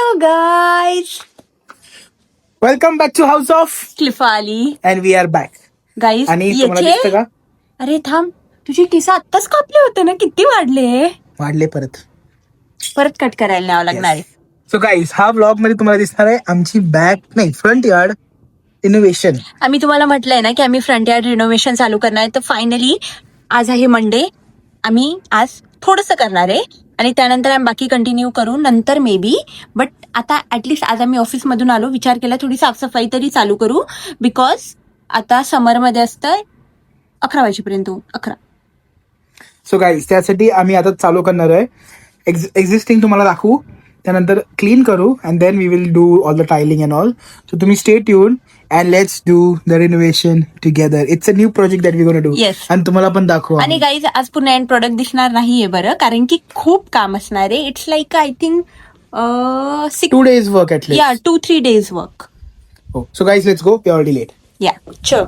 Hello guys. Welcome back to house of क्लिफाली. And we are back. Guys आणि तुम्हाला दिसतं का? अरे थांब, तुझे केस आत्ताच कापले होते ना, किती वाढले? वाढले परत कट करायला न्यावं लागणार आहे. सो गाईज, हा ब्लॉग मध्ये तुम्हाला दिसणार आहे आमची फ्रंट यार्ड इनोव्हेशन. आम्ही तुम्हाला म्हटलंय ना की आम्ही फ्रंट यार्ड रिनोव्हेशन चालू करणार आहे. तर फायनली आज आहे मंडे. आम्ही आज थोडंसं करणार आहे आणि त्यानंतर आम्ही बाकी कंटिन्यू करू नंतर मे बी. बट आता ऍटलिस्ट आज आम्ही ऑफिसमधून आलो, विचार केला थोडी साफसफाई तरी चालू करू. बिकॉज आता समरमध्ये असतं 11 वाजेपर्यंत 11. सो गाईज, त्यासाठी आम्ही आता चालू करणार आहे. एक्झिस्टिंग तुम्हाला दाखवू, त्यानंतर क्लीन करू and then we will do all the tiling and all. So तुम्ही stay tune and let's do the renovation together. It's a new project that we gonna do. Yes. आणि तुम्हाला पण दाखवू. आणि गाईज आज पूर्ण एंड प्रोडक्ट दिसणार नाहीये बरं, कारण की खूप काम असणार आहे. It's like I think 2 days work at या 2-3 days work. So guys, let's go. We already late. या चल.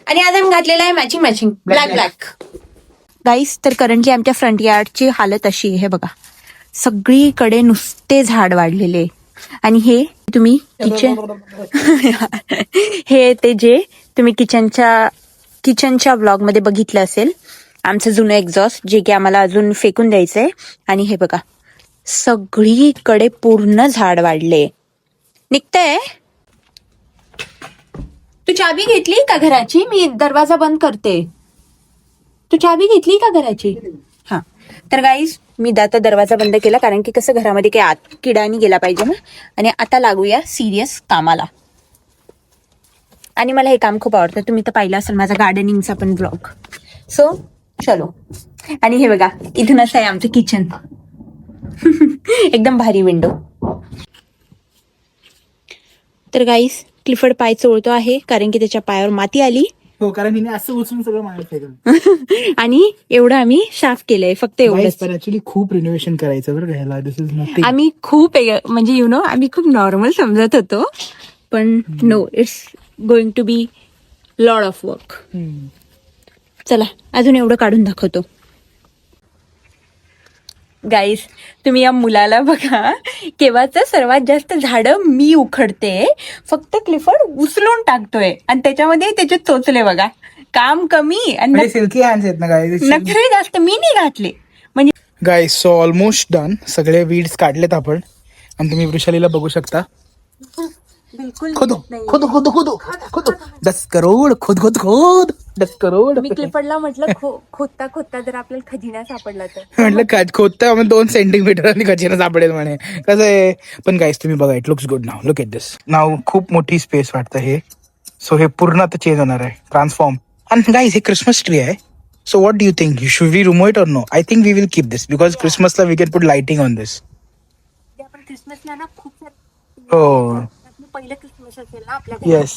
आणि आज आम्ही घातलेला आहे मॅचिंग ब्लॅक. गाईस, तर करंटली आमच्या फ्रंट यार्डची हालत अशी आहे. हे बघा, सगळीकडे नुसते झाड वाढलेले. आणि हे तुम्ही हे ते जे तुम्ही किचनच्या ब्लॉग मध्ये बघितलं असेल, आमचं जुनं एक्झॉस्ट जे की आम्हाला अजून फेकून द्यायचंय. आणि हे बघा, सगळीकडे पूर्ण झाड वाढले. निघतंय. तू चाबी घेतली का घराची? मी दरवाजा बंद करते. तू चाबी घेतली का घराची? हा. तर गाईज, मी आता दरवाजा बंद केला, कारण की कसं घरामध्ये काही आत किडानी गेला पाहिजे ना. आणि आता लागूया सिरियस कामाला. आणि मला हे काम खूप आवडतं. तुम्ही तर पाहिलं असेल माझा गार्डनिंगचा पण ब्लॉग. सो चलो. आणि हे बघा, इथून असं आहे आमचं किचन. एकदम भारी विंडो. तर गाईज, क्लिफर्ड पाय चोळतो आहे, कारण की त्याच्या पायावर माती आली. हो, कारण हिने असं उचलून सगळं मारत. आणि एवढं आम्ही साफ केलंय, फक्त एवढंच. पण ऍक्च्युली खूप रिनोव्हेशन करायचं बरं घ्यायला. This is nothing. आम्ही खूप म्हणजे आम्ही खूप नॉर्मल समजत होतो, पण no, it's going to be lot of work. चला, अजून एवढं काढून दाखवतो. गाईस, तुम्ही या मुलाला बघा, केव्हाच सर्वात जास्त झाडं मी उखडते, फक्त क्लिफर्ड उचलून टाकतोय आणि त्याच्यामध्ये त्याचे चोचले बघा. काम कमी आणि सिल्की हँड्स आहेत ना गाईज. नखरे जास्त मी नाही घातले. म्हणजे गाईज, सो ऑलमोस्ट डन. सगळे वीड्स काढलेत आपण. आणि तुम्ही वृषालीला बघू शकता. बिलकुल खोदो खोदो खोदो खोदो खोदो 10 करोड खोद खोद खोद 10 करोड. मी क्लिफर्डला म्हटलं खोदता खोदता जर आपल्याला खजिना सापडला तर म्हटलं खोदता 2 सेंटीमीटर आणि खजिना सापडेल म्हणे. कसं आहे. पण गाईज, तुम्ही बघा, it looks good now. Look at this now. खूप मोठी स्पेस वाटतं हे. सो हे पूर्ण आता चेंज होणार आहे, ट्रान्सफॉर्म. आणि गाईज, हे क्रिसमस ट्री आहे. So what do you think? Should we remove it or no? I think we will keep this, because क्रिसमसला we can put lighting on this. आपण क्रिसमसला ना खूप हो, पहिलं क्रिसमस असेल ना आपल्या. येस.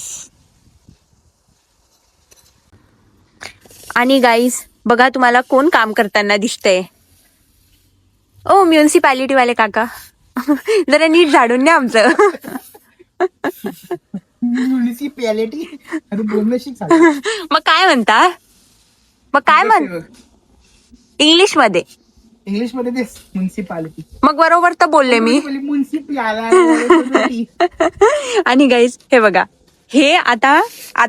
आणि गाईज, बघा, तुम्हाला कोण काम करताना दिसतंय? ओ, म्युन्सिपॅलिटी वाले काका, जरा नीट झाडून द्या आमचं. म्युनिसिपॅलिटी मग काय म्हणता? इंग्लिश मध्ये ते म्युनिसिपॅलिटी. मग बरोबर तर बोलले मी. आणि गाईज, हे बघा, हे आता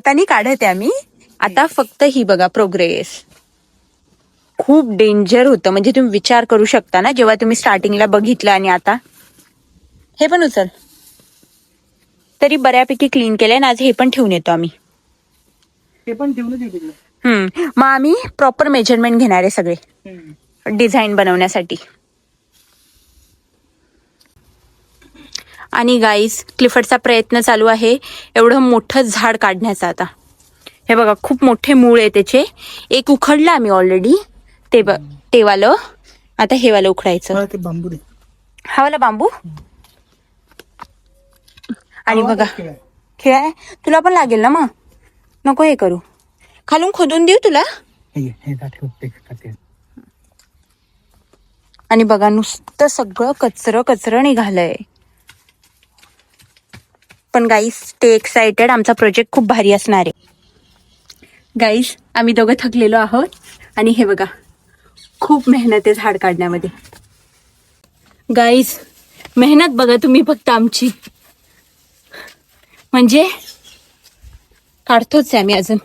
नाही काढत आहे आम्ही. आता फक्त ही बघा प्रोग्रेस. खूप डेंजर होतं, म्हणजे तुम्ही विचार करू शकता ना, जेव्हा तुम्ही स्टार्टिंगला बघितलं आणि आता. हे पण उचल. तरी बऱ्यापैकी क्लीन केलंय ना. आज हे पण ठेवून येतो आम्ही. ते पण ठेवलं. मग आम्ही प्रॉपर मेजरमेंट घेणार आहे सगळे डिझाईन बनवण्यासाठी. आणि गाईज, क्लिफर्डचा प्रयत्न चालू आहे एवढं मोठं झाड काढण्याचा. आता हे बघा, खूप मोठे मूळ आहे त्याचे. एक उखडलं आम्ही ऑलरेडी, ते वालं. आता हे वालं उखडायचं. बांबू दे. हा वाला बांबू. आणि बघा, खेळाय तुला पण लागेल ना. मग नको हे करू, खालून खोदून देऊ तुला. आणि बघा, नुसतं सगळं कचरं निघालंय. पण गाईज, स्टे एक्साइटेड. आमचा प्रोजेक्ट खूप भारी असणार आहे. गाईज, आम्ही दोघं थकलेलो आहोत. आणि हे बघा, खूप मेहनत आहे झाड काढण्यामध्ये. गाईज, मेहनत बघा तुम्ही फक्त आमची, म्हणजे काढतोच आहे आम्ही अजून.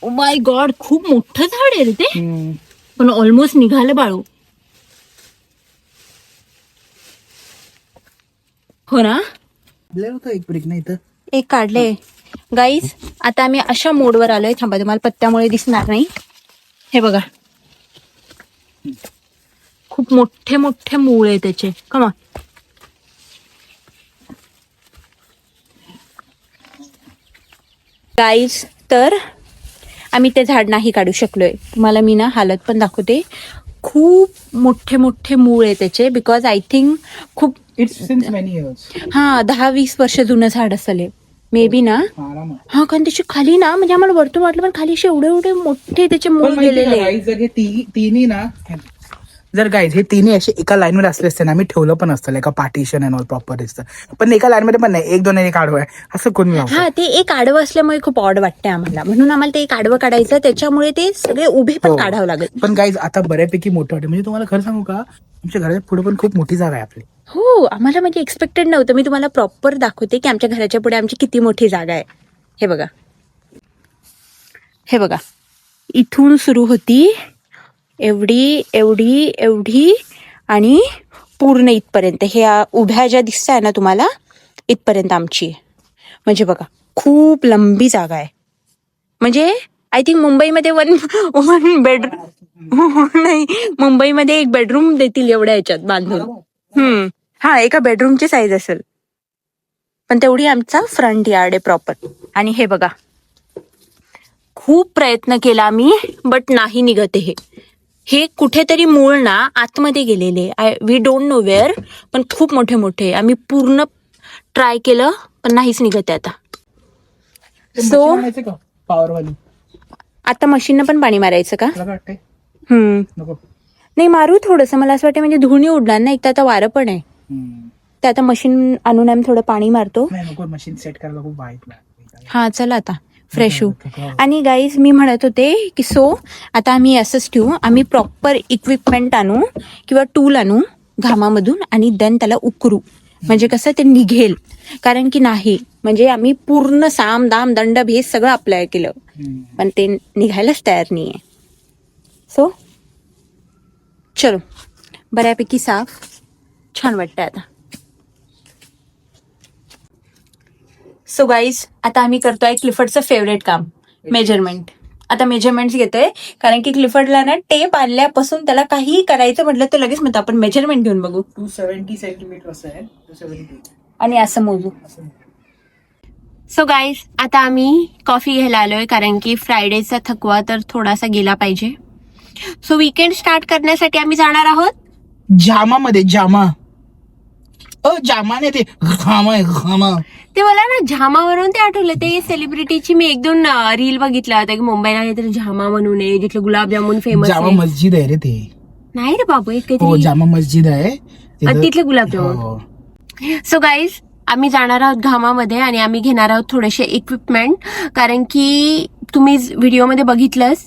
ओ माय गॉड, खूप मोठं झाड आहे रे ते, पण ऑलमोस्ट निघालं बाळू. हो ना, एक ब्रेक नाही तर एक काढले. गाईज आता आम्ही अशा मोडवर आलोय, थांबा तुम्हाला पत्त्यामुळे दिसणार नाही. हे बघा, खूप मोठे मोठे मूळ आहे त्याचे. कमा गाईज, तर आम्ही ते झाड नाही काढू शकलोय. तुम्हाला मी ना हालत पण दाखवते. खूप मोठे मोठे मूळ आहे त्याचे, बिकॉज आय थिंक खूप इट्स सिन्स मेनी इयर्स. 10-20 वर्ष जुनं झाड असेल मे बी ना. हा, कारण त्याची खाली ना, म्हणजे आम्हाला वरतून वाटलं पण खाली असे एवढे एवढे मोठे त्याचे मूळ गेलेले. जर हे तिन्ही ना, जर गाईज हे तिन्ही असे एका लाईन मध्ये असले असते ना, आम्ही ठेवलं पण असतं एका पार्टिशन अँड ऑल प्रॉपर दिसतं. पण एका लाईन मध्ये पण नाही, 1-2 एक आडवं आहे असं कोणी लावतं. हा, ते एक आडवं असल्यामुळे खूप ऑड वाटते आम्हाला, म्हणून आम्हाला ते एक आडवं काढायचं, त्याच्यामुळे ते सगळे उभे पण काढावं लागेल. पण गाईज आता बऱ्यापैकी मोठं वाटतं. म्हणजे तुम्हाला खरं सांगू का, आमच्या घराच्या पुढे पण खूप मोठी जागा आहे आपली. हो, आम्हाला म्हणजे एक्सपेक्टेड नव्हतं. मी तुम्हाला प्रॉपर दाखवते की आमच्या घराच्या पुढे आमची किती मोठी जागा आहे. हे बघा, हे बघा, इथून सुरू होती एवढी एवढी एवढी आणि पूर्ण इथपर्यंत. हे उभ्या ज्या दिसत आहे ना तुम्हाला, इथपर्यंत आमची. म्हणजे बघा, खूप लंबी जागा आहे. म्हणजे आय थिंक मुंबईमध्ये वन बेडरूम नाही, मुंबईमध्ये एक बेडरूम देतील एवढ्या ह्याच्यात बांधून. हा, एका बेडरूमची साईज असेल, पण तेवढी आमचा फ्रंट यार्ड आहे प्रॉपर. आणि हे बघा, खूप प्रयत्न केला आम्ही, बट नाही निघत हे कुठेतरी मूळ ना आतमध्ये गेलेले. वी डोंट नो वेअर, पण खूप मोठे मोठे. आम्ही पूर्ण ट्राय केलं पण नाहीच निघत आहे आता. सो पॉवरवाली आता मशीननं पण पाणी मारायचं का? वाटतंय नाही, मारू थोडंसं. मला असं वाटतं म्हणजे धुणी उडणार ना, एक तर आता वारं पण आहे. ते आता मशीन आणून आम्ही थोडं पाणी मारतो. मशीन सेट करायला खूप वाईट. हा, चला आता फ्रेश होऊ. आणि गाईज, मी म्हणत होते की आता आम्ही असंच ठेवू, आम्ही प्रॉपर इक्विपमेंट आणू किंवा टूल आणू घामामधून आणि देन त्याला उकरू, म्हणजे कसं ते निघेल. कारण की नाही, म्हणजे आम्ही पूर्ण साम दाम दंड भेद सगळं अप्लाय केलं, पण ते निघायलाच तयार नाहीये. सो चलो, बऱ्यापैकी साफ छान वाटतंय आता. सो गाईज, आता आम्ही करतोय क्लिफर्डचं फेवरेट काम, मेजरमेंट. आता मेजरमेंट्स घेतोय, कारण की क्लिफर्डला ना टेप आणल्यापासून त्याला काही करायचं म्हटलं तर लगेच म्हणतो आपण मेजरमेंट घेऊन बघू. 270 सेंटीमीटर असं आहे, 270. आणि असं मोजू. सो गाईज, आता आम्ही कॉफी घ्यायला आलोय, कारण की फ्रायडेचा थकवा तर थोडासा गेला पाहिजे. सो वीकेंड स्टार्ट करण्यासाठी आम्ही जाणार आहोत जामामध्ये. जामा नाही, ते घामा आहे, घामा. ते मला ना झामावरून ते आठवलं, ते सेलिब्रिटीची मी 1-2 रील बघितला होता की मुंबईला काहीतरी झामा म्हणून आहे, जिथलं गुलाबजामुन फेमस जामा आहे. मस्जिद आहे रे ते. नाही रे बाबू, एक हो, काहीतरी जामा मस्जिद आहे तिथले गुलाबजामुन. सो गाईज, आम्ही जाणार आहोत घामामध्ये आणि आम्ही घेणार आहोत थोडेसे इक्विपमेंट, कारण की तुम्ही व्हिडिओमध्ये बघितलंच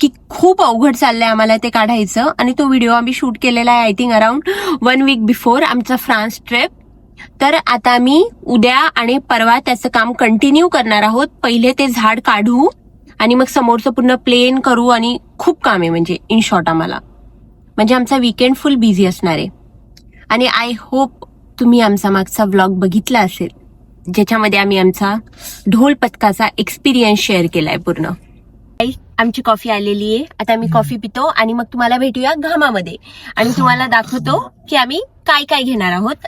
की खूप अवघड चाललंय आम्हाला ते काढायचं. आणि तो व्हिडिओ आम्ही शूट केलेला आहे I think around 1 week before आमचा फ्रान्स ट्रिप. तर आता आम्ही उद्या आणि परवा त्याचं काम कंटिन्यू करणार आहोत. पहिले ते झाड काढू आणि मग समोरचं पूर्ण प्लेन करू, आणि खूप काम आहे. म्हणजे इन शॉर्ट आम्हाला, म्हणजे आमचा वीकेंड फुल बिझी असणार आहे. आणि आय होप तुम्ही आमचा मागचा व्लॉग बघितला असेल, ज्याच्यामध्ये आम्ही आमचा ढोल पथकाचा एक्सपिरियन्स शेअर केलाय पूर्ण. आमची कॉफी आलेली आहे, आता आम्ही कॉफी पितो आणि मग तुम्हाला भेटूया घामामध्ये आणि तुम्हाला दाखवतो की आम्ही काय काय घेणार आहोत.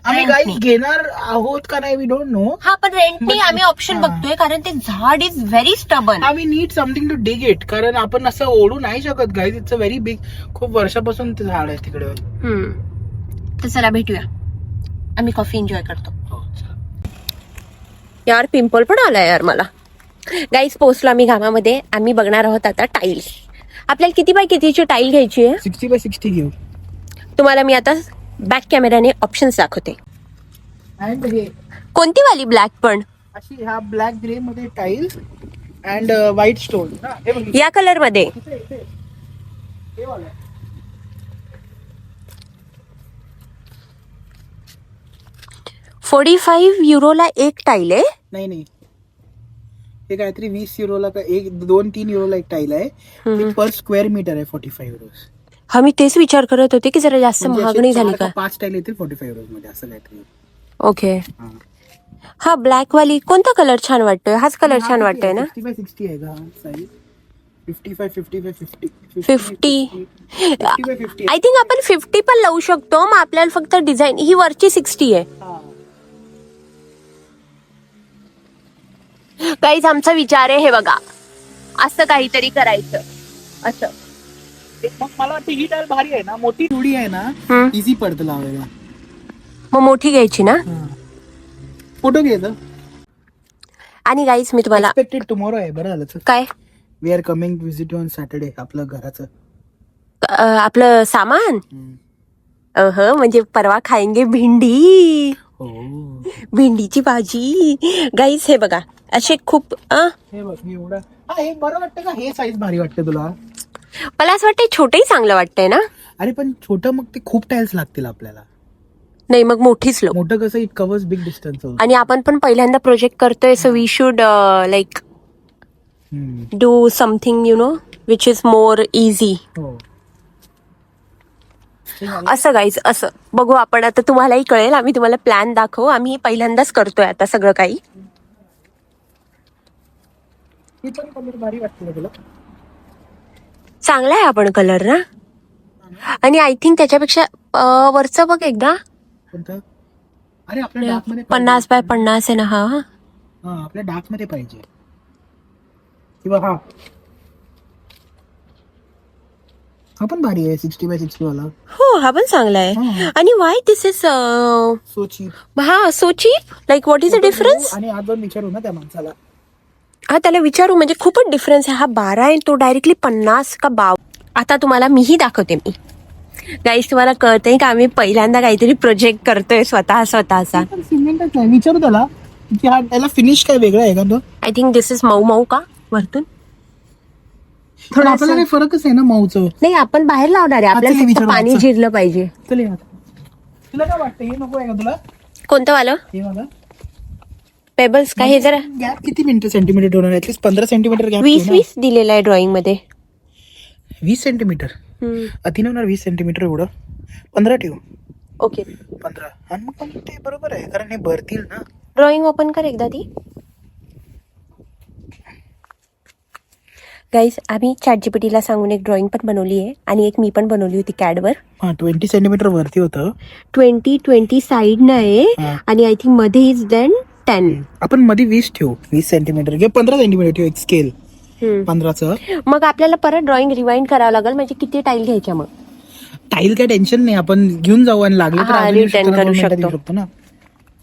घेणार आहोत का नाही, वी डोंट नो. हा, पण रेंटने आम्ही ऑप्शन बघतोय, कारण ते झाड इज व्हेरी स्टबन. आम्ही need something to dig it, कारण आपण असं ओढू नाही शकत guys. It's a very big, खूप वर्षापासून ते झाड आहे तिकडे. तर चला भेटूया, आम्ही कॉफी एन्जॉय करतो. यार, पिंपल पण आलाय यार मला. गाईज, पोहोचलो आम्ही घामामध्ये. आम्ही बघणार आहोत आता टाईल्स. आपल्याला किती बाय कितीची टाईल घ्यायची आहे? 60 बाय 60 घेऊ. तुम्हाला मी आता बॅक कॅमेराने ऑप्शन्स दाखवते. कोणती वाली? ब्लॅक पण अशी, ह्या ब्लॅक ग्रे मध्ये टाईल्स अँड व्हाईट स्टोन. या कलर मध्ये. 45 युरोला एक टाईल आहे. नाही हे काहीतरी 20 युरोला का 2-3 युरोला एक टाईल आहे. पर स्क्वेअर मीटर आहे 45 युरोज. हा मी तेच विचार करत होते की जरा जास्त महाग नाही झाली का. 5 टाईल येतील 45 युरोज मध्ये असं काहीतरी. ओके. हा ब्लॅक वाली कोणता कलर छान वाटतोय? हाच कलर छान वाटतोय ना. 60 आहे का साईज? 55 50 आय थिंक आपण 50 पण लावू शकतो. मग आपल्याला फक्त डिझाईन ही वरची 60 आहे. काहीच आमचा विचार आहे हे बघा, असं काहीतरी करायचं असं. मग मला वाटतं ही टाईल भारी आहे ना, मोठी थोडी आहे ना, इझी पडतं लावायला. मग मोठी घ्यायची ना. फोटो घ्यायचं. आणि गाईज मी तुम्हाला एक्सपेक्टेड टुमॉरो आहे. बरं झालं. काय we are coming visit on Saturday. आपलं घराचं आपलं सामान म्हणजे परवा खायंगे भेंडी. भेंडीची भाजी. गाईज हे बघा असे खूप हे बघ एवढं. हे बरं वाटतं का? हे साईज भारी वाटतं तुला? मला असं वाटतंय छोटंही चांगलं वाटतंय ना. अरे पण छोटं मग ते खूप टाईल्स लागतील आपल्याला. नाही मग मोठीच लो. मोठं कसं इट कव्हर्स बिग डिस्टन्स. आणि आपण पण पहिल्यांदा प्रोजेक्ट करतोय so we should like do something you know which is more easy. असं गाईज असं बघू आपण. आता तुम्हालाही कळेल. आम्ही तुम्हाला प्लॅन दाखवू. आम्ही पहिल्यांदाच करतोय आता सगळं काही. भारी वाटतं तुला? चांगला आहे आपण कलर ना. आणि आय थिंक त्याच्यापेक्षा वरचं बघ एकदा. अरे आपल्या डार्क मध्ये 50 बाय 50 आहे ना. हा आपल्या डार्क मध्ये पाहिजे किंवा हा पण भारी आहे 60 बाय 60 वाला. हो हा पण चांगला आहे. आणि why this is so cheap. हा so cheap. Like what is the difference? आणि आज दोन विचारू ना त्या माणसाला. हा त्याला विचारू. म्हणजे खूपच डिफरन्स आहे. हा 12 आहे तो डायरेक्टली 50 का 52. आता तुम्हाला मीही दाखवते. मी गाईस तुम्हाला कळतंय का आम्ही पहिल्यांदा काहीतरी प्रोजेक्ट करतोय स्वतःचा. सिमेंटच आहे. विचारू त्याला की हा त्याला फिनिश काय वेगळं आहे का तो? आय थिंक दिस इज मऊ का वरतून थोडं आपल्याला काही फरकच आहे ना मऊचं. नाही आपण बाहेर लावणार आहे. आपल्याला फक्त पाणी जिरलं पाहिजे. तुला काय वाटतं हे नको आहे का तुला? कोणतं वालं? हे वाला पेबल्स का? हे जरा गॅप किती सेंटीमीटर होणार? At least 15 centimetre gap. 20 दिलेलं आहे ड्रॉइंग मध्ये. 20 सेंटीमीटर अति होणार. 20 सेंटीमीटर एवढं. 15 ठेवू. ओके 15. आणि मग पण ते बरोबर आहे कारण हे भरतील ना. ड्रॉइंग ओपन कर एकदा ती. गाईज आम्ही ChatGPTला सांगून एक ड्रॉइंग पण बनवली आहे. आणि एक मी पण बनवली होती कॅडवर. 20 सेंटीमीटर वरती होतं. 20 साईड न आहे. आणि आय थिंक मध्ये इज देन 10. आपण मध्ये 20 ठेवू. 20 सेंटीमीटर किंवा 15 सेंटीमीटर ठेवू. एक स्केल 15चं. मग आपल्याला परत ड्रॉइंग रिवाइंड करावं लागेल. म्हणजे किती टाईल घ्यायच्या मग? टाईल काय टेन्शन नाही. आपण घेऊन जाऊ आणि लागले तर रिटर्न करू शकतो ना.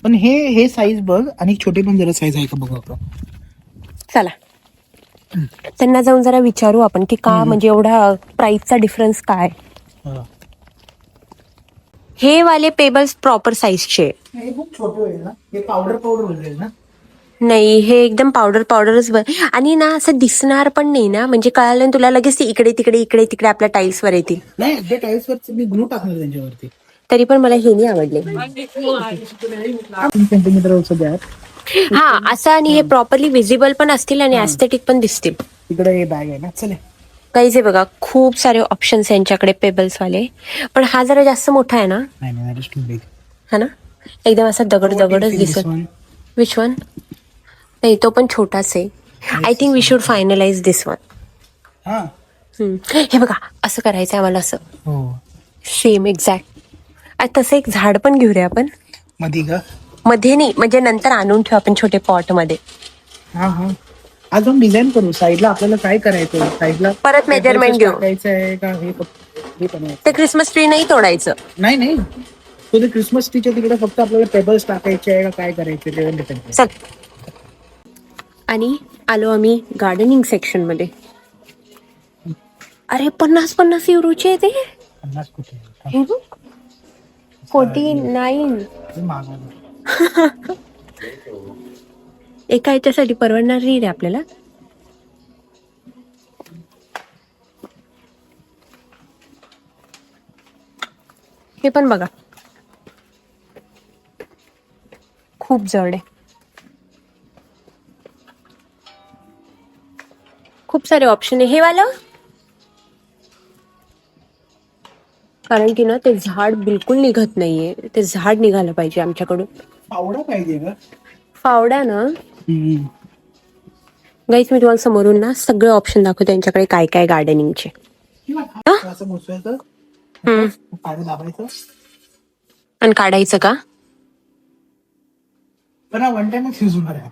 पण हे साईज बघ. आणि छोटे पण जरा साईज आहे का बघू आपण. चला त्यांना जाऊन जरा विचारू आपण की का म्हणजे एवढा प्राइसचा डिफरन्स काय. हे वाले पेबल्स प्रॉपर साईजचे. हे खूप छोटे होईल ना. हे पावडर होईल ना. नाही हे एकदम पावडरच. आणि ना असं दिसणार पण नाही ना. म्हणजे कळालं तुला लगेच ती इकडे तिकडे आपल्या टाईल्स वर येतील. नाही ते टाईल्स वर मी ग्लू टाकणार त्यांच्यावरती. तरी पण मला हे नाही आवडले. 3 सेंटीमीटर गॅप. हा असं. आणि हे प्रॉपरली विजिबल पण असतील आणि ऍस्थेटिक पण दिसतील. इकडे हे बॅग आहे ना. चले काहीच आहे बघा. खूप सारे ऑप्शन्स यांच्याकडे पेबल्स वाले. पण हा जरा जास्त मोठा आहे ना. हा ना एकदम असा दगडच दिसत. Which one? नाही तो पण छोटाच आहे. I think we should finalise this one. हे बघा असं करायचं आम्हाला. असं सेम एक्झॅक्ट. तसं एक झाड पण घेऊ रे आपण. मध्ये नाही म्हणजे नंतर आणून ठेवू आपण छोटे पॉट मध्ये. आज आपण डिझाईन करू. साईडला आपल्याला काय करायचं. साईडला परत मेजरमेंट घेऊ. ते क्रिसमस ट्री नाही तोडायचं. नाही तो ते क्रिसमस ट्रीच्या तिकडे फक्त आपल्याला पेबल्स टाकायचे आहे का काय करायचं. चल. आणि आलो आम्ही गार्डनिंग सेक्शन मध्ये. अरे 50 युरोचे आहे ते. 50 कुठे? 49. एका याच्यासाठी परवडणार नाही रे आपल्याला. हे पण बघा. खूप जड आहे. खूप सारे ऑप्शन आहे. हे वालं, कारण की ना ते झाड बिलकुल निघत नाहीये. ते झाड निघालं पाहिजे आमच्याकडून. आवडा पाहिजे का? फावडा ना गाईस, मी तुम्हाला समोरून ना सगळे ऑप्शन दाखवते त्यांच्याकडे काय काय गार्डनिंगचे. असं बसवायचं, पाणी दाबायचं आणि काढायचं का? पण वन टाइमच यूज होणार आहे.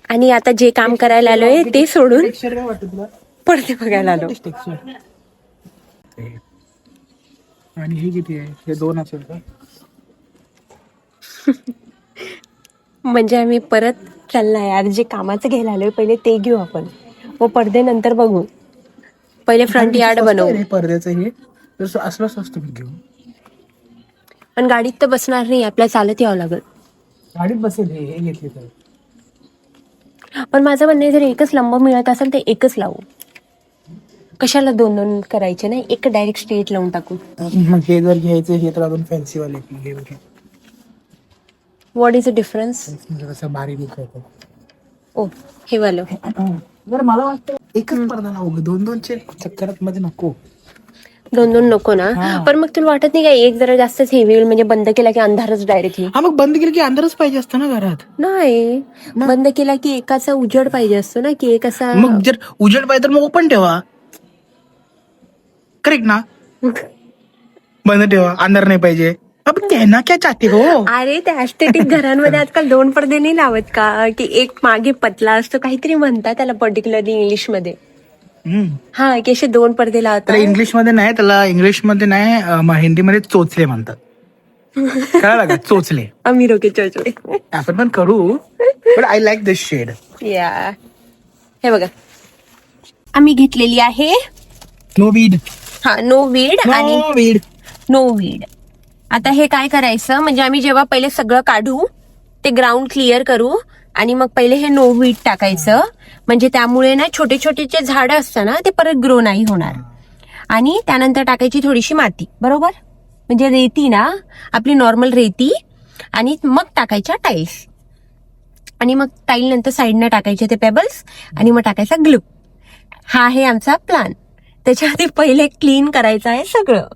आणि आता जे काम करायला आलोय ते सोडून टेक्स्चर काय वाटतं तुला? पडदे बघायला आलो. टेक्स्चर. आणि हे किती आहे? हे 2 असेल का? म्हणजे आम्ही परत चालणार यार, जे कामाचं घ्यायला आलोय पहिले ते घेऊ आपण, व पडदे नंतर बघू. पहिले फ्रंट यार्ड बनवू. पडद्याचं हे जसं असलं स्वस्त घेऊ. पण गाडीत तर बसणार नाही, आपल्याला चालत यावं लागेल. गाडीत बसेल हे घेतले तर. पण माझं म्हणणं आहे, जर एकच लंब मिळत असेल तर एकच लावू. कशाला 2-2 करायचे नाही, एक डायरेक्ट स्ट्रेट लावून टाकू. मग हे जर घ्यायचं हे तर अजून फॅन्सी वाले हे बघ. What is the difference? कसं भारी लुक आहे. ओ, हे वालं. जर मला वाटतं एकच पडदा लावू, 2-2चे चक्करात मध्ये नको. 2-2 नको ना. पण मग तुला वाटत नाही का एक जरा जास्तच हेवी होईल, म्हणजे बंद केला की अंधारच डायरेक्टली. हा, मग बंद केलं की अंधारच पाहिजे असतं ना घरात. नाही, बंद केला की एकाचा उजेड पाहिजे असतो ना, की एक असा. मग जर उजेड पाहिजे तर मग ओपन ठेवा. करेक्ट ना? बंद ठेवा, अंधार नाही पाहिजे. अब कहना क्या चाहते हो? अरे त्या ऍस्थेटिक घरांमध्ये आजकाल 2 पडदे नाही लावत का, की एक मागे पतला असतो, काहीतरी म्हणतात त्याला पर्टिक्युलरली इंग्लिश मध्ये. हा, की असे 2 पडदे त्याला लावतात. इंग्लिश मध्ये नाही, त्याला इंग्लिश मध्ये नाही, हिंदीमध्ये चोचले म्हणतात. कळलं का? चोचले. आम्ही रोके चोचले. आपण पण करू, but I like this shade. या, हे बघा आम्ही घेतलेली आहे. No weed. हा, नो वीड आणि नो वीड. No weed. आता हे काय करायचं, म्हणजे आम्ही जेव्हा पहिले सगळं काढू, ते ग्राउंड क्लिअर करू आणि मग पहिले हे नो वीड टाकायचं. म्हणजे त्यामुळे ना छोटे छोटे जे झाडं असतात ना ते परत ग्रो नाही होणार. आणि त्यानंतर टाकायची थोडीशी माती, बरोबर? म्हणजे रेती ना, आपली नॉर्मल रेती, आणि मग टाकायच्या टाईल्स, आणि मग टाईल नंतर साईडनं टाकायचे ते पेबल्स, आणि मग टाकायचा ग्लू. हा आहे आमचा प्लॅन. त्याच्या आधी पहिले क्लीन करायचं आहे सगळं,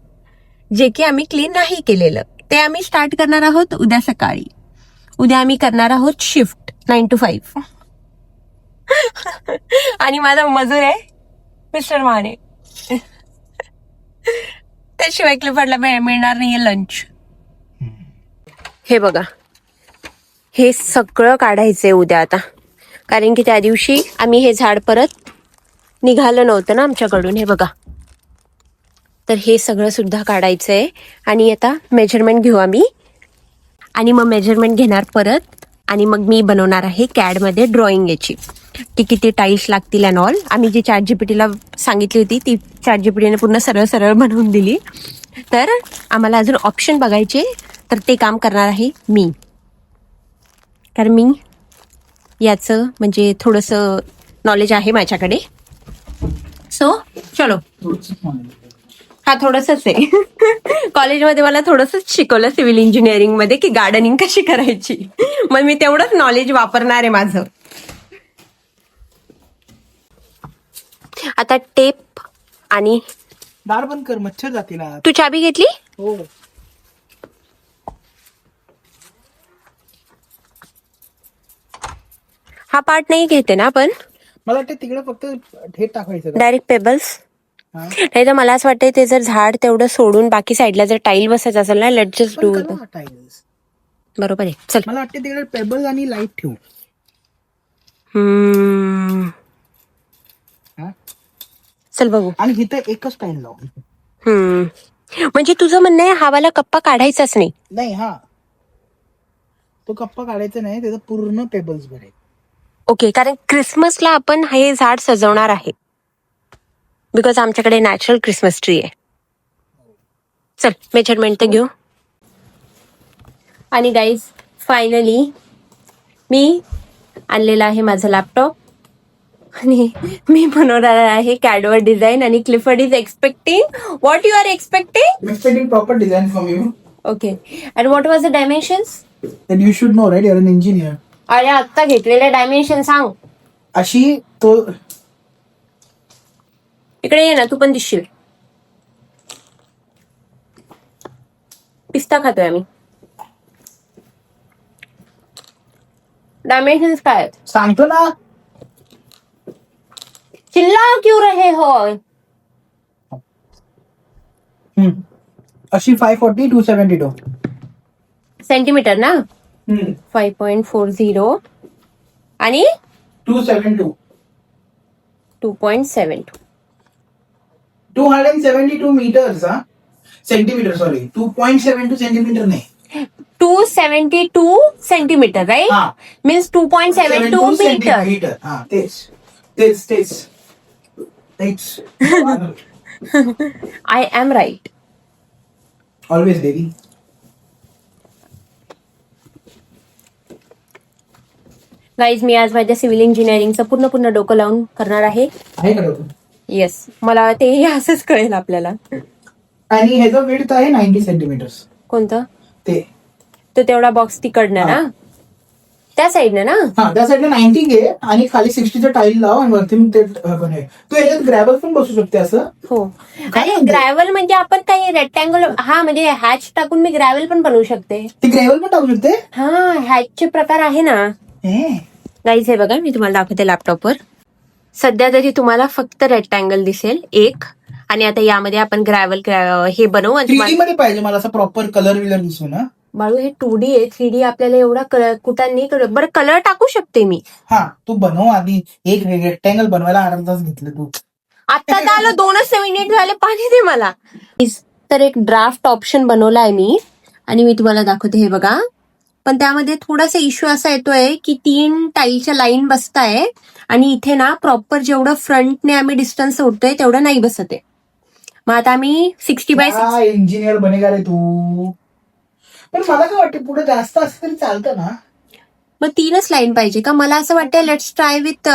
जे की आम्ही क्लीन नाही केलेलं. ते आम्ही स्टार्ट करणार आहोत उद्या सकाळी. उद्या आम्ही करणार आहोत शिफ्ट 9 to 5. आणि माझा मजूर आहे मिस्टर माने. त्याशिवाय क्लिफर्डला मिळणार नाहीये लंच. हे बघा, हे सगळं काढायचंय उद्या आता, कारण की त्या दिवशी आम्ही हे झाड परत निघालं नव्हतं ना आमच्याकडून. हे बघा, तर हे सगळं सुद्धा काढायचंय. आणि आता मेजरमेंट घेऊ आम्ही, आणि मग मेजरमेंट घेणार परत, आणि मग मी बनवणार आहे CAD मध्ये ड्रॉइंग याची, की किती टाईल्स लागतील अँड ऑल. आम्ही जी ChatGPTला सांगितली होती ती ChatGPTने पूर्ण सरळ सरळ बनवून दिली. तर आम्हाला अजून ऑप्शन बघायचे, तर ते काम करणार आहे मी, कारण मी याचं म्हणजे थोडंसं नॉलेज आहे माझ्याकडे. सो चलो. हा, थोडंसंच आहे. कॉलेजमध्ये मला थोडंसंच शिकवलं सिव्हिल इंजिनिअरिंग मध्ये, की गार्डनिंग कशी करायची. मग मी तेवढंच नॉलेज वापरणार आहे माझं. आता टेप आणि दार बंद कर, मच्छर जातील आत. तू चाबी घेतली? हो. हा पार्ट नाही घेते ना आपण, मला वाटतं तिकडे फक्त हे टाकायचं का? Direct pebbles. हा. नाही तर मला असं वाटतं ते जर झाड तेवढं सोडून बाकी साईडला जर टाईल बसायचं असेल ना, लेट्स जस्ट डू. पण करू हा tiles. बरोबर आहे, चल. मला वाटतं तिकडे पेबल आणि लाईट ठेवू. हा? चल बघू. आणि इथं एकच टाईल लावू. म्हणजे तुझं म्हणणं आहे हा वाला कप्पा काढायचाच नाही? नाही, हा, तो कप्पा काढायचा नाही, त्याचं पूर्ण पेबल्स भरायचे. ओके, कारण क्रिसमसला आपण हे झाड सजवणार आहे, बिकॉज आमच्याकडे नॅचरल क्रिसमस ट्री आहे. चल मेजरमेंट तर घेऊ. आणि गाईज, फायनली मी आणलेला आहे माझा लॅपटॉप, आणि मी बनवणार आहे कॅडवर डिझाईन. आणि Clifford is expecting what you are expecting. Proper design from you. Okay, and what was the dimensions? then you should know, right? You're an engineer. अरे आत्ता घेतलेले डायमेन्शन सांग. अशी तो इकडे ये ना, तू पण दिसशील. पिस्ता खातोय आम्ही. डायमेन्शन काय आहेत? सांगतो ना. चिल्ला क्यों रहे हो? अशी 540, 272. सेंटीमीटर ना. 5.40 आणि 272. 2.72. 272 meters, हा. Centimetre, sorry. 2.72 सेंटीमीटर नाही. 272 सेंटीमीटर, राईट? हा. Means 2.72 metre. मीटर. हा, तेच. I am right. Always baby. Guys, मी आज माझ्या सिव्हिल इंजिनिअरिंगचं पूर्ण डोकं लावून करणार आहे. आहे का डोकं? येस, मला ते असंच कळेल आपल्याला. आणि ह्याचं विड्थ आहे 90 सेंटीमीटर्स. कोणतं? ते तो तेवढा बॉक्स तिकडनं ना, त्या साईडनं ना. हा, त्या साईडला 90 घे आणि खाली 60चं टाईल लाव आणि वरती मग ते पण आहे. तू याच्यात ग्रॅबल पण बसू शकते असं. हो. आणि ग्रॅव्हल म्हणजे आपण काही रेक्टँगल, हा म्हणजे हॅच टाकून मी ग्रॅव्हल पण बनवू शकते. ती ग्रॅव्हल पण टाकू शकते. हा, हॅचचे प्रकार आहे ना. गाईज, हे बघा, मी तुम्हाला दाखवते लॅपटॉपवर. सध्या तरी तुम्हाला फक्त रेक्टँगल दिसेल एक, आणि आता यामध्ये आपण ग्रॅव्हल हे बनवू. आणि 3D मध्ये पाहिजे मला, असं प्रॉपर कलर विलर दिसू ना. बाळू, हे 2D आहे. 3D आपल्याला एवढा कुठं नाही करत. बरं, कलर टाकू शकते मी. हा, तू बनव आधी. एक रेक्टँगल बनवायला अर्धा तास घेतलं तू. आता तर आलं 2च मिनिट झाले. पाणी दे मला. तर एक ड्राफ्ट ऑप्शन बनवला आहे मी, आणि मी तुम्हाला दाखवते. हे बघा, पण त्यामध्ये थोडासा इश्यू असा येतोय की 3 टाईलच्या लाईन बसताय आणि इथे ना प्रॉपर जेवढं फ्रंटने आम्ही डिस्टन्स सोडतोय तेवढं नाही बसत आहे. मग आता आम्ही 60/60. इंजिनियर बनेगा रे तू. पण मला काय वाटतं, पुढे जास्त असं तरी चालतं ना. मग 3च लाईन पाहिजे का? मला असं वाटतं let's try with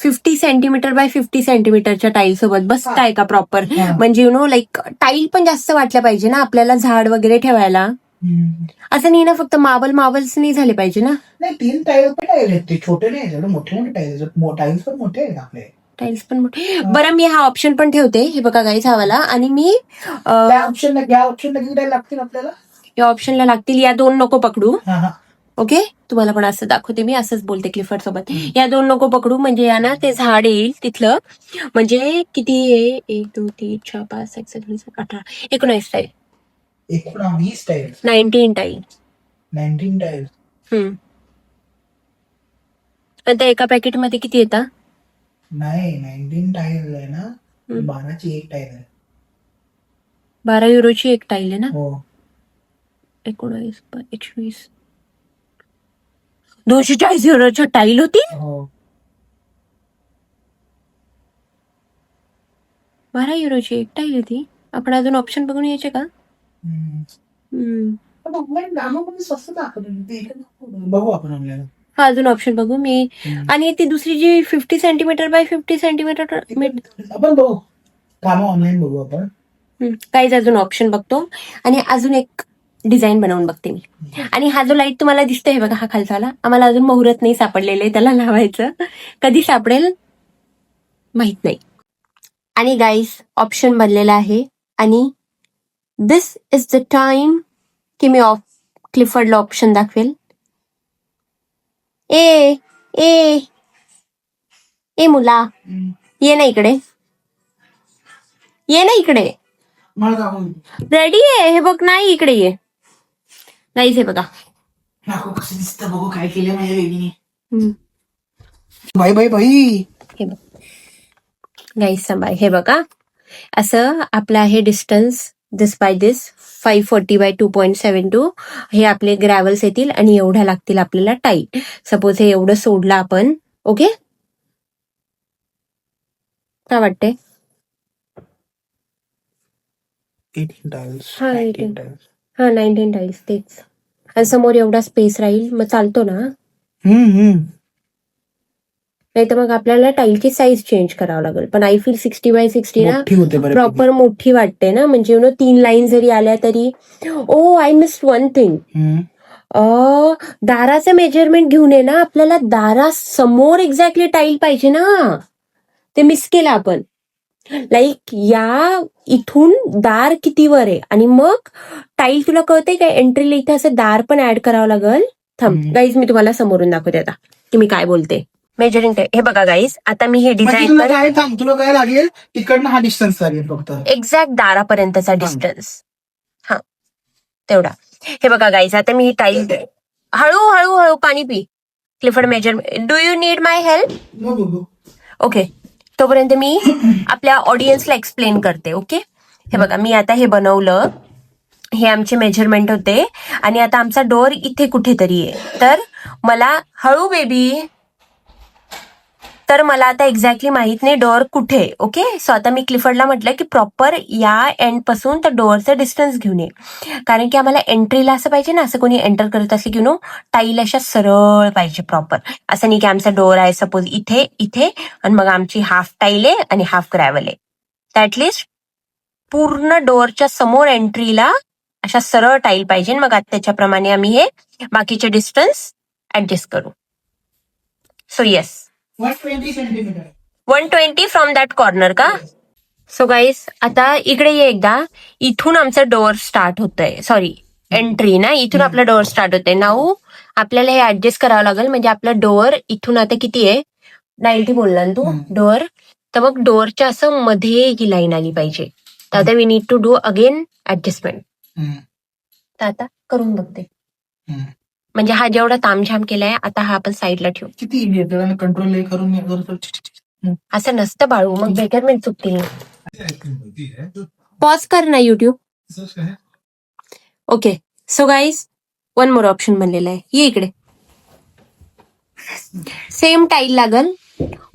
50 centimetre by 50 सेंटीमीटरच्या टाईल सोबत बसताय का प्रॉपर. म्हणजे लाईक टाईल पण जास्त वाटल्या पाहिजे ना आपल्याला, झाड वगैरे ठेवायला. असं नाही ना, फक्त मार्बल्स नाही झाले पाहिजे ना. नाही, 3 टाईल पण टाईल आहेत, ते छोटे नाही, मोठे टाईल्स. टाईल्स पण मोठे आहेत आपले. टाईल्स पण मोठे. बरं, मी हा ऑप्शन पण ठेवते. हे बघा गाईज, हवाला. आणि मी या ऑप्शनला किती टाईल लागतील आपल्याला? या ऑप्शनला लागतील. या 2 नको पकडू. हा. ओके, तुम्हाला पण असं दाखवते. मी असंच बोलते क्लिफर्ड सोबत. या 2 नको पकडू, म्हणजे या ना ते झाड येईल तिथलं. म्हणजे किती आहे? 1, 2, 3, 4, 5, 6, 7, 8, 18, 19 टाईल. 19 टाईल. 19 टाईल. 19 टाईल. आता एका पॅकेटमध्ये किती येतात? नाही, 19 टाईल आहे ना, 12ची एक टाईल आहे. 12 युरोची एक टाईल आहे ना. हो. 19, 21, 240 युरोच्या टाईल होती. हो. 12 युरोची एक टाईल होती. आपण अजून ऑप्शन बघून यायचे का? स्वस्त बघू आपण ऑनलाईन. हा, अजून ऑप्शन बघू मी. आणि ती दुसरी जी 50 सेंटीमीटर बाय 50 सेंटीमीटर आपण बघू. ऑनलाईन बघू आपण. काहीच अजून ऑप्शन बघतो आणि अजून एक डिझाईन बनवून बघते मी. आणि हा जो लाईट तुम्हाला दिसतोय, हे बघा, हा खालचाला, आम्हाला अजून मुहूर्त नाही सापडलेलं आहे त्याला लावायचं. कधी सापडेल माहित नाही. आणि गाईस, ऑप्शन बनलेला आहे. आणि दिस इज द टाइम की मी क्लिफर्डला ऑप्शन दाखवेल. ए ए ए मुला, ये ना इकडे, ये ना इकडे. रेडी आहे, हे बघ. नाही, इकडे ये. नाहीच, हे बघा. कसं दिसतं बघू, काय केलं माझ्या वेगळी. बाई हे बघ गाईस, सांभाळ. हे बघा, असं आपलं आहे distance this by this 540 by 2.72. हे आपले ग्रॅव्हल्स येतील आणि एवढ्या लागतील आपल्याला टाईल. सपोज हे एवढं सोडलं आपण. ओके, काय वाटतंय? 18 टाईल्स. हा, 19 टाईल्स तेच. आणि समोर एवढा स्पेस राहील, मग चालतो ना. नाही तर मग आपल्याला टाईलची साईज चेंज करावं लागेल. पण आय फील 60/60 ना प्रॉपर मोठी वाटते ना. म्हणजे 3 लाईन जरी आल्या तरी. Oh, I missed one thing. दाराचं मेजरमेंट घेऊन ये ना, आपल्याला दारासमोर एक्झॅक्टली टाईल पाहिजे ना, ते मिस केलं आपण. लाईक या इथून दार कितीवर आहे आणि मग टाईल तुला कळते काय, एंट्रीला इथे असं दार पण ऍड करावं लागल. थांब गाईज, मी तुम्हाला समोरून दाखवते आता की मी काय बोलते. मेजरिंग टेप, हे बघा गाईज, आता मी हे डिझाईन तुला काय लागेल, तिकडनं हा डिस्टन्स लागेल फक्त, एक्झॅक्ट दारापर्यंतचा डिस्टन्स, हा तेवढा. हे बघा गाईज, आता मी ही टाईल, हळू पाणी P. Clifford measurement, do you need my help? Okay, तोपर्यंत मी आपल्या ऑडियन्सला एक्सप्लेन करते. ओके, हे बघा, मी आता हे बनवलं, हे आमचे मेजरमेंट होते आणि आता आमचा डोअर इथे कुठेतरी आहे. तर मला, हळू बेबी, तर मला आता एक्झॅक्टली माहित नाही डोअर कुठे. ओके, सो आता मी क्लिफर्डला म्हटलं की प्रॉपर या एंड पासून तर डोअरचं डिस्टन्स घेऊन ये, कारण की आम्हाला एंट्रीला असं पाहिजे ना, असं कोणी एंटर करत असेल की टाईल अशा सरळ पाहिजे प्रॉपर. असं नाही की आमचा डोअर आहे सपोज इथे आणि मग आमची हाफ टाईल आहे आणि हाफ ग्रॅव्हल आहे. तर ऍटलिस्ट पूर्ण डोअरच्या समोर एंट्रीला अशा सरळ टाईल पाहिजे. मग आता त्याच्याप्रमाणे आम्ही हे बाकीचे डिस्टन्स ऍडजस्ट करू. So yes, 120 centimetre 120 from that corner का? सो गाईस, आता इकडे ये एकदा. इथून आमचं डोअर स्टार्ट होतंय, सॉरी एंट्री ना, इथून आपलं डोअर स्टार्ट होतंय. नाऊ आपल्याला हे ऍडजस्ट करावं लागेल, म्हणजे आपलं डोअर इथून आता किती आहे, 90 बोलला ना तू डोअर, तर मग डोअरच्या असं मध्ये ही लाईन आली पाहिजे. तर आता we need to do again adjustment. तर आता करून बघते, म्हणजे हा जेवढा तामझाम केलाय आता हा आपण साईडला ठेवू. किती कंट्रोल करून असं नसतं बाळू, मग मेजरमेंट चुकते. पॉज कर ना YouTube. Okay, so guys, one more option बनलेला आहे, ये इकडे. सेम टाईल लागल,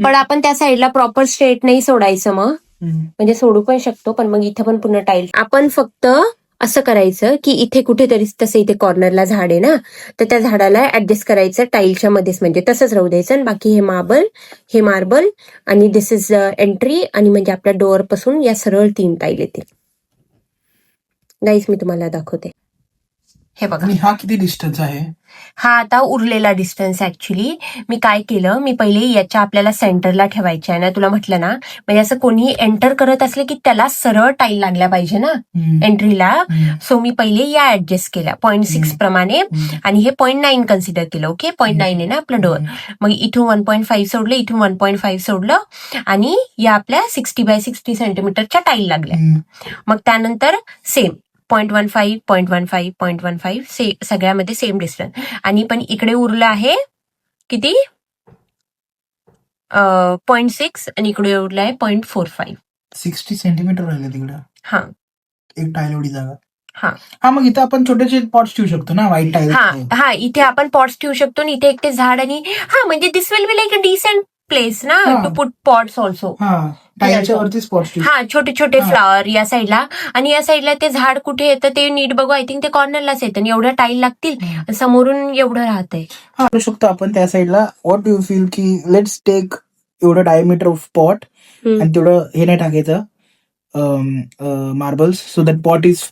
पण आपण त्या साईडला प्रॉपर स्ट्रेट नाही सोडायचं. मग म्हणजे सोडू पण शकतो, पण मग इथे पण पुन्हा टाईल. आपण फक्त असं करायचं की इथे कुठेतरी, तसं इथे कॉर्नरला झाड आहे ना, तर त्या झाडाला ऍडजस्ट करायचं टाईलच्या मध्येच, म्हणजे तसंच राहू द्यायचं. आणि बाकी हे मार्बल आणि दिस इज एंट्री, आणि म्हणजे आपल्या डोअर पासून या सरळ 3 टाईल येतील. गाईज, मी तुम्हाला दाखवते, हे बघा. हा किती डिस्टन्स आहे? हा आता उरलेला डिस्टन्स. ऍक्च्युली मी काय केलं, मी पहिले याच्या आपल्याला सेंटरला ठेवायच्या आहे ना, तुला म्हटलं ना, म्हणजे असं कोणी एंटर करत असले की त्याला सरळ टाईल लागल्या पाहिजे ना एंट्रीला. सो मी पहिले या ऍडजस्ट केल्या 0.6 प्रमाणे, आणि हे 0.9 कन्सिडर केलं. ओके, 0.9 आहे ना आपलं डोअर. मग इथून 1.5 सोडलं, इथून 1.5 सोडलं, आणि या आपल्या 60x60 सेंटीमीटरच्या टाईल लागल्या. मग त्यानंतर सेम 0.15, 0.15, 0.15 सगळ्यामध्ये सेम डिस्टन्स. आणि पण इकडे उरलं आहे किती, 0.6, आणि इकडे उरलं आहे 0.45. 60 सेंटीमीटर राहिले तिकडे. हा, एक टाईल एवढी जागा. हा, मग इथं आपण छोटे पॉट्स ठेवू शकतो ना, व्हाईट टाईल. हा, इथे आपण पॉट्स ठेवू शकतो, आणि इथे एक ते झाड, आणि हा म्हणजे this will be like a decent place ना टू पुट पॉट्स ऑल्सो. टाईलच्या वरतीच पॉट्स. हा, छोटे छोटे फ्लॉवर या साईडला, आणि या साईडला ते झाड कुठे येतं ते नीट बघू. आय थिंक ते कॉर्नरलाच येतं, आणि एवढ्या टाईल लागतील, समोरून एवढं राहतंय. हा, करू शकतो आपण त्या साईडला. व्हॉट यू फील की लेट्स टेक एवढं डायमीटर ऑफ पॉट, आणि तेवढं हे नाही टाकायचं marbles, so that pot is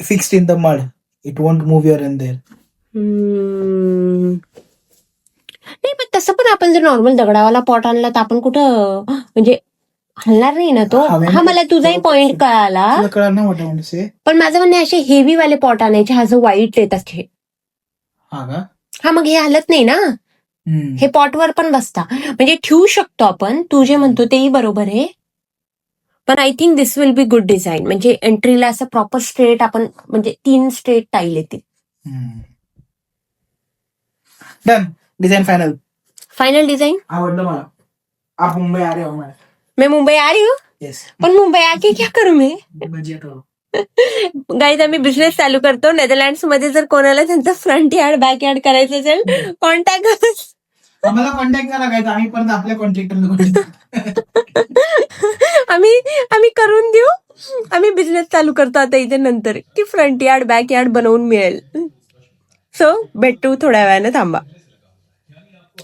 fixed in the mud, it won't move your in their. नाही, पण तसं पण आपण जर नॉर्मल दगडावाला पॉट आणला तर आपण कुठं म्हणजे हलणार नाही ना तो. हा, मला तुझाही पॉइंट कळाला, पण माझं म्हणणं असे हेवी वाले पॉट आणायचे, हा जो व्हाईट येतात हे. हा, मग हे हलत नाही ना, हे पॉटवर पण बसता, म्हणजे ठेवू शकतो आपण. तू जे म्हणतो तेही बरोबर आहे, पण I think this will be good design. म्हणजे एंट्रीला असं प्रॉपर स्ट्रेट आपण, म्हणजे 3 स्ट्रेट टाईल येतील. डन, डिझाईन फायनल डिझाइन आवडलं मला. आप मुंबई आ रहे हो? मैं मुंबई आ रही हूँ. येस. पण मुंबई आके क्या करू मैं? बजेट हो. गाईज, आम्ही बिझनेस चालू करतो नेदरलँड्स मध्ये. जर कोणाला त्यांचं फ्रंट यार्ड बॅक यार्ड करायचं असेल, कॉन्टॅक्ट करा. आम्हाला कॉन्टॅक्ट करा गाईज, आम्ही परत आपल्या कॉन्टॅक्ट आम्ही करून देऊ. आम्ही बिझनेस चालू करतो आता इथे नंतर, की फ्रंट यार्ड बॅक यार्ड बनवून मिळेल. सो भेटू थोड्या वेळानं, थांबा.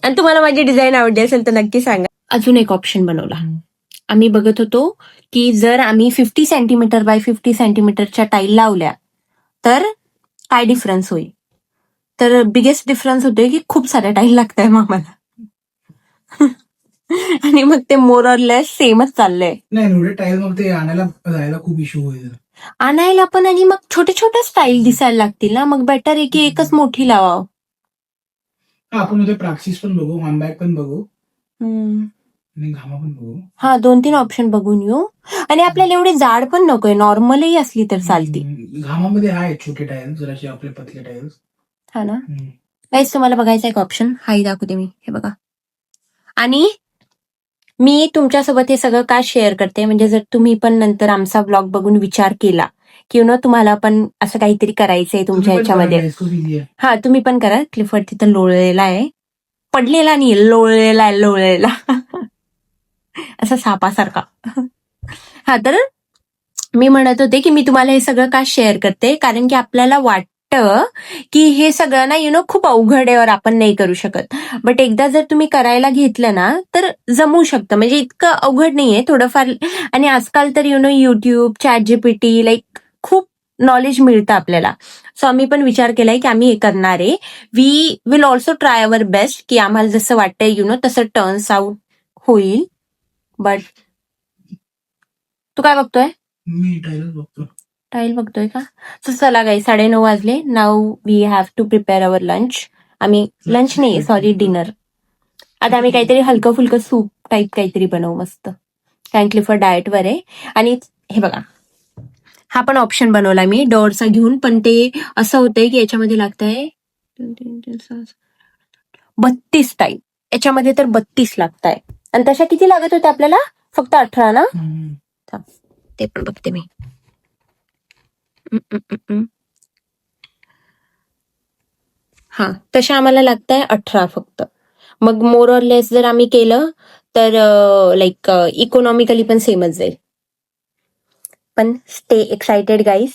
आणि तुम्हाला माझी डिझाईन आवडली असेल तर नक्की सांगा. अजून एक ऑप्शन बनवला आम्ही. बघत होतो की जर आम्ही 50 सेंटीमीटर बाय 50 सेंटीमीटरच्या टाईल लावल्या तर काय डिफरन्स होईल. तर बिगेस्ट डिफरन्स होतोय की खूप साऱ्या टाईल लागताय मग आम्हाला. आणि मग ते मोर ऑर लेस सेमच चाललंय. नाही एवढे टाईल मग ते आणायला जायला खूप इश्यू होईल. आणायला पण आणि मग छोटे छोटे स्टाईल दिसायला लागतील ना, मग बेटर आहे की एकच मोठी लावावं. आपण उद्या प्राक्सिस पण बघू, वन बॅग पण बघू हम्म. आणि घामा पण बघू. हा 2-3 ऑप्शन बघून येऊ. आणि आपल्याला एवढे जाड पण नकोय, नॉर्मलही असली तर चालती. घामामध्ये आहे छोटे टाईल, जराशे आपले पतले टाईल्स. हा ना. गाईस तुम्हाला बघायचा एक ऑप्शन हाही दाखवते मी, हे बघा. आणि मी तुमच्यासोबत हे सगळं का शेअर करते, म्हणजे जर तुम्ही पण नंतर आमचा ब्लॉग बघून विचार केला की तुम्हाला पण असं काहीतरी करायचंय तुमच्या ह्याच्यामध्ये, हा तुम्ही पण करा. क्लिफर्ड तिथं लोळलेला आहे, पडलेला नाही, लोळलेला आहे, लोळलेला. असं सापासारखा. हा तर मी म्हणत होते की मी तुम्हाला हे सगळं का शेअर करते, कारण की आपल्याला वाटतं की हे सगळं ना खूप अवघड आहे और आपण नाही करू शकत. बट एकदा जर तुम्ही करायला घेतलं ना तर जमू शकतं, म्हणजे इतकं अवघड नाहीये थोडंफार. आणि आजकाल तर युट्यूब, ChatGPT लाईक खूप नॉलेज मिळतं आपल्याला. सो आम्ही पण विचार केलाय की आम्ही हे करणार आहे. We will also try our best की आम्हाला जसं वाटतंय तसं टर्न्स आउट होईल. बट तू काय बघतोय? मी टाईलच बघतो. टाईल बघतोय का? सो चला गाई, 9:30 वाजले. Now we have to prepare our lunch. आम्ही लंच नाही, सॉरी, डिनर. आता आम्ही काहीतरी हलकं फुलकं सूप टाईप काहीतरी बनवू मस्त. थँकली फॉर डाएटवर आहे. आणि हे बघा, हा पण ऑप्शन बनवला मी डोअरचा घेऊन, पण ते असं होतंय की याच्यामध्ये लागतंय 32 टाईम. याच्यामध्ये तर 32 लागताय. आणि तशा किती लागत होत्या आपल्याला? फक्त 18 ना? ते पण बघते मी. हा, तशा आम्हाला लागताय 18 फक्त. मग मोर ऑर लेस जर आम्ही केलं तर लाईक इकॉनॉमिकली पण सेमच जाईल. पण स्टे एक्साइटेड गाईज.